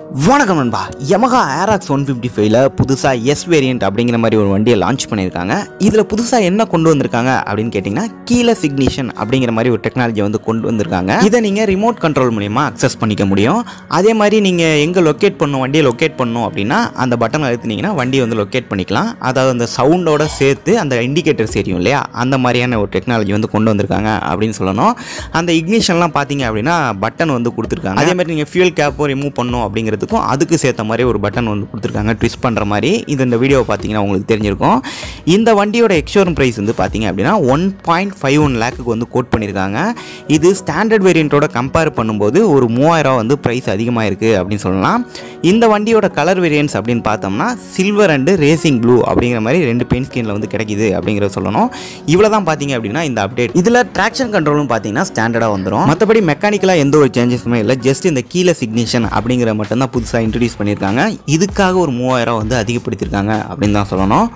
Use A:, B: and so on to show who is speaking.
A: வணக்கம் நண்பா. Yamaha Aerox 155ல புதுசா S வேரியன்ட் அப்படிங்கிற மாதிரி ஒரு வண்டியை லான்ச் பண்ணியிருக்காங்க. இதில் புதுசாக என்ன கொண்டு வந்திருக்காங்க அப்படின்னு கேட்டிங்கன்னா கீலெஸ் இக்னிஷன் அப்படிங்கிற மாதிரி ஒரு டெக்னாலஜி வந்து கொண்டு வந்திருக்காங்க. இதை நீங்கள் ரிமோட் கண்ட்ரோல் மூலிமா அக்சஸ் பண்ணிக்க முடியும். அதே மாதிரி நீங்கள் எங்கே லொக்கேட் பண்ணணும், வண்டியை லொக்கேட் பண்ணணும் அப்படின்னா அந்த பட்டன் அழுத்தினீங்கன்னா வண்டியை வந்து லொக்கேட் பண்ணிக்கலாம். அதாவது அந்த சவுண்டோட சேர்த்து அந்த இண்டிகேட்டர்ஸ் எரியும் இல்லையா, அந்த மாதிரியான ஒரு டெக்னாலஜி வந்து கொண்டு வந்திருக்காங்க அப்படின்னு சொல்லணும். அந்த இக்னிஷன்லாம் பார்த்தீங்க அப்படின்னா பட்டன் வந்து கொடுத்துருக்காங்க. அதே மாதிரி நீங்கள் ஃபியூல் கேப்பும் ரிமூவ் பண்ணணும் அப்படிங்கிறதுக்கும் அதுக்கு சேர்த்த மாதிரி ஒரு பட்டன் வந்து கொடுத்துருக்காங்க, ட்விஸ்ட் பண்ணுற மாதிரி. இது இந்த வீடியோவை பார்த்தீங்கன்னா உங்களுக்கு தெரிஞ்சிருக்கும். இந்த வண்டியோட எக்ஸ்ஷோரூம் ப்ரைஸ் வந்து பார்த்தீங்க அப்படின்னா 1.51 லேக்குக்கு வந்து கோட் பண்ணியிருக்காங்க. இது ஸ்டாண்டர்ட் வேரியண்ட்டோட கம்பேர் பண்ணும்போது ஒரு 3000 வந்து ப்ரைஸ் அதிகமாக இருக்குது அப்படின்னு சொல்லலாம். இந்த வண்டியோட கலர் வேரியன்ட்ஸ் அப்படின்னு பார்த்தோம்னா சில்வர் அண்டு ரேசிங் ப்ளூ அப்படிங்கிற மாதிரி 2 பெயிண்ட் ஸ்கீனில் வந்து கிடைக்குது அப்படிங்கிறத சொல்லணும். இவ்வளோ தான் பார்த்தீங்க அப்படின்னா இந்த அப்டேட். இதில் ட்ராக்ஷன் கண்ட்ரோலும் பார்த்தீங்கன்னா ஸ்டாண்டர்டாக வந்துடும். மற்றபடி மெக்கானிக்கலாக எந்த ஒரு சேஞ்சஸுமே இல்லை. ஜஸ்ட் இந்த கீலெஸ் இக்னிஷன் அப்படிங்கிற மட்டும்தான் புதுசாக இன்ட்ரடியூஸ் பண்ணியிருக்காங்க. இதுக்காக ஒரு 3000 வந்து அதிகப்படுத்தியிருக்காங்க அப்படின்னு தான் சொல்லணும்.